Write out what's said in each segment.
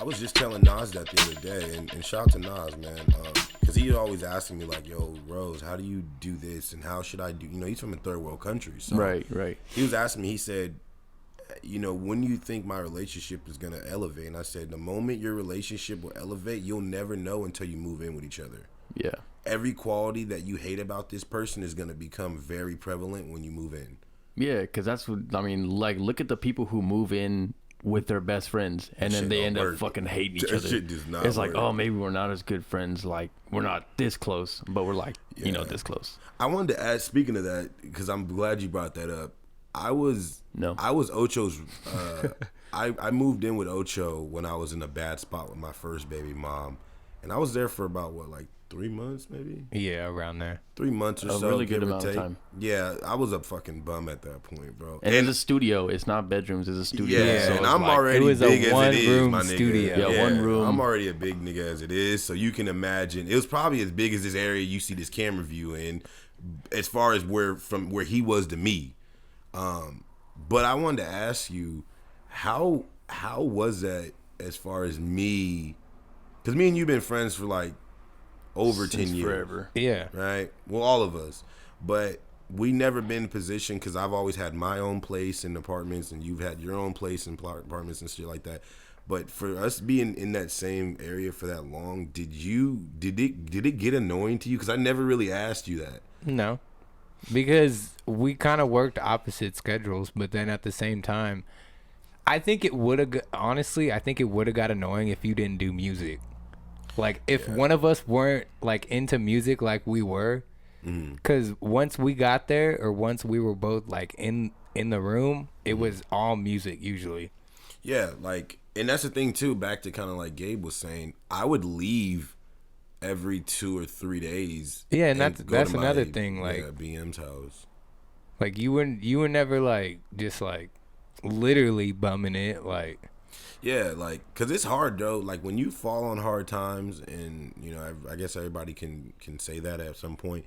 I was just telling Nas that the other day, and shout out to Nas, man, because he always asking me like, "Yo, Rose, how do you do this, and how should I do?" You know, he's from a third world country, so Right. he was asking me. He said, "You know, when you think my relationship is gonna elevate?" And I said, "The moment your relationship will elevate, you'll never know until you move in with each other. Yeah. Every quality that you hate about this person is gonna become very prevalent when you move in." Yeah, because that's what I mean. Like, look at the people who move in with their best friends, and then shit they don't end work. up fucking hating each That other. shit does not It's like, work. oh, maybe we're not as good friends. Like, we're not this close, but we're like, you know, Yeah. this close. I wanted to ask, speaking of that, because I'm glad you brought that up. I was Ocho's. I moved in with Ocho when I was in a bad spot with my first baby mom, and I was there for about 3 months, maybe Yeah, around there. 3 months or A so. really good give or amount of take. time. Yeah, I was a fucking bum at that point, bro. And it's a studio. It's not bedrooms. It's a studio. Yeah, so and it's I'm like, already it was a big as it is, one-room my nigga. studio. Yeah, one room. I'm already a big nigga as it is, so you can imagine. It was probably as big as this area you see this camera view in, as far as from where he was to me. But I wanted to ask you, how was that as far as me? Because me and you've been friends for like over since 10 years. forever. Yeah. Right? Well, all of us. But we never been in position, because I've always had my own place in apartments, and you've had your own place in apartments and shit like that. But for us being in that same area for that long, did it get annoying to you? Because I never really asked you that. No. Because we kind of worked opposite schedules, but then at the same time, I think it would have, honestly, I think it would have got annoying if you didn't do music. Like, if one of us weren't, like, into music like we were, because once we got there, or once we were both, like, in the room, it was all music, usually. Yeah, like, and that's the thing, too, back to kind of like Gabe was saying, I would leave every 2 or 3 days. Yeah, and go that's to another my, thing, like, BM's house. like, you were never, like, just, like, literally bumming it, like... Yeah, like, cause it's hard though. Like when you fall on hard times, and you know, I guess everybody can say that at some point.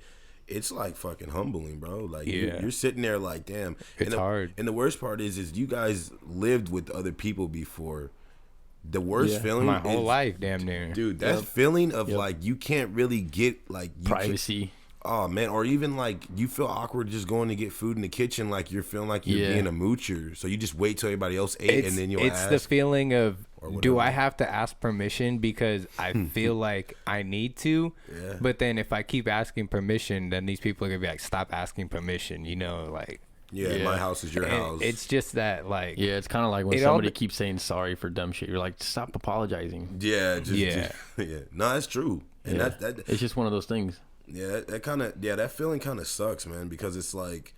It's like fucking humbling, bro. Like you're sitting there like, damn, it's hard. And the worst part is you guys lived with other people before. The worst feeling, my whole is, life, damn near, dude. That feeling of like you can't really get like Privacy. Oh man, or even like you feel awkward just going to get food in the kitchen, like you're feeling like you're being a moocher. So you just wait till everybody else ate, and then you'll ask. It's the feeling of, do I whatever. have to ask permission because I feel like I need to? Yeah. But then if I keep asking permission, then these people are gonna be like, stop asking permission, you know, like. Yeah, my house is your And house. it's just that, like. Yeah, it's kind of like when It all somebody de- keeps saying sorry for dumb shit. You're like, stop apologizing. Yeah, Yeah. yeah. No, that's true, and Yeah. that It's just one of those things. yeah, that kind of that feeling kind of sucks, man, because it's like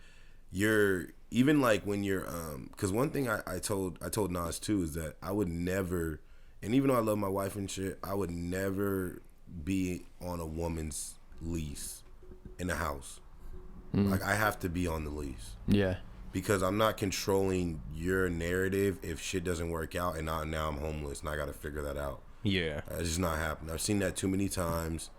you're even like when you're because one thing I told Nas too is that I would never, and even though I love my wife and shit, I would never be on a woman's lease in a house. Like I have to be on the lease. Yeah. Because I'm not controlling your narrative if shit doesn't work out, and now I'm homeless and I got to figure that out. Yeah. It's just not happening. I've seen that too many times,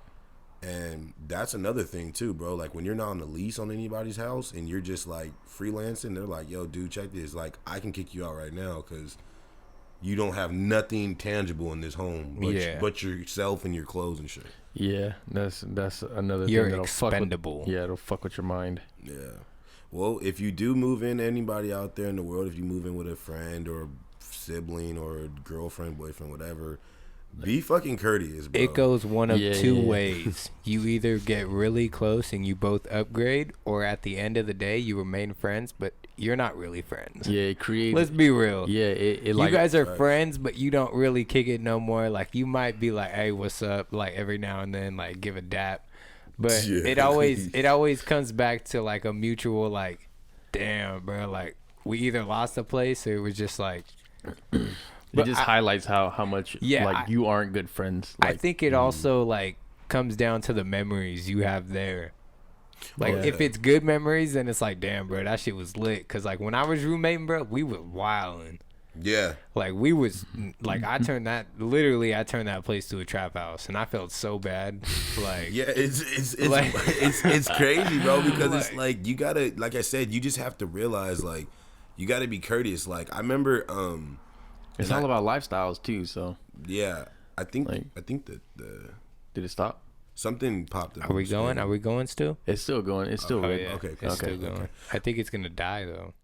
and that's another thing too, bro. Like when you're not on the lease on anybody's house and you're just like freelancing, they're like, "Yo, dude, check this. Like I can kick you out right now because you don't have nothing tangible in this home, but yourself and your clothes and shit." Yeah, that's another You're thing that'll expendable. fuck with, it'll fuck with your mind. Yeah. Well, if you do move in, anybody out there in the world, if you move in with a friend or a sibling or a girlfriend, boyfriend, whatever, be fucking courteous, bro. It goes one of Yeah, two yeah. ways. You either get really close and you both upgrade, or at the end of the day, you remain friends, but you're not really friends. Yeah, it creates. Let's be real. Yeah, it You like guys are friends, but you don't really kick it no more. Like, you might be like, hey, what's up? Like, every now and then, like, give a dap. But Yeah. it always comes back to, like, a mutual, like, damn, bro. Like, we either lost a place or it was just, like... it just highlights how much you aren't good friends. Like, I think it also, like, comes down to the memories you have there. Like, if it's good memories, then it's like, damn, bro, that shit was lit. Because, like, when I was roommating, bro, we was wilding. Yeah. Like, we was, like, I turned that place to a trap house. And I felt so bad. Like, Yeah, it's Like- it's crazy, bro, because it's like you gotta, like I said, you just have to realize, like, you gotta be courteous. Like I remember It's all about lifestyles too. So Yeah, I think Like- that the did it stop? something popped up. Are we going? Are we going still? It's still going. It's still Oh, red. yeah. Okay, It's okay, still going. okay. I think it's gonna die though.